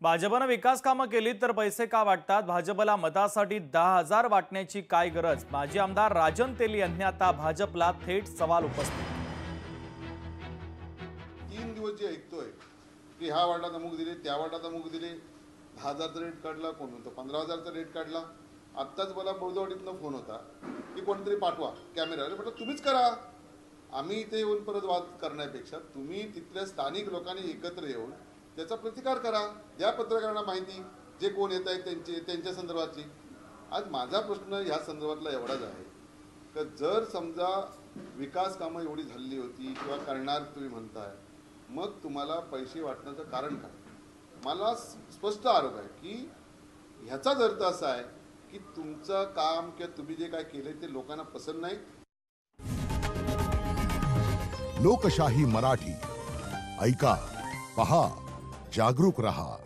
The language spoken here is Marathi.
भाजपनं विकास कामं केली तर पैसे का वाटतात? भाजपला मतासाठी 10,000 वाटण्याची काय गरज? माजी आमदार राजन तेली यांनी आता भाजपला थेट सवाल उपस्थित. 3 दिवस जे ऐकतोय की ह्या वार्डात अमुक दिले, त्या वार्डात अमुक दिले, 10,000चा रेट काढला, कोण म्हणतो 15,000चा रेट काढला. आत्ताच मला बौद्धवाडीतनं फोन होता की कोणतरी पाठवा कॅमेरा. अरे म्हटलं तुम्हीच करा, आम्ही इथे येऊन परत वाद करण्यापेक्षा तुम्ही तिथल्या स्थानिक लोकांनी एकत्र येऊन त्याचा प्रतिकार करा, द्या पत्रकारांना माहिती, जे कोण येत आहेत त्यांच्या संदर्भातली. आज माझा प्रश्न ह्या संदर्भातला एवढाच आहे की जर समजा विकास कामं एवढी झालेली होती किंवा करणार तुम्ही म्हणताय, मग तुम्हाला पैसे वाटण्याचं कारण काय? मला स्पष्ट आरोप आहे की ह्याचाच अर्थ असा आहे की तुमचं काम किंवा तुम्ही जे काय केले ते लोकांना पसंत नाही. लोकशाही मराठी ऐका, पहा, जागरूक रहा.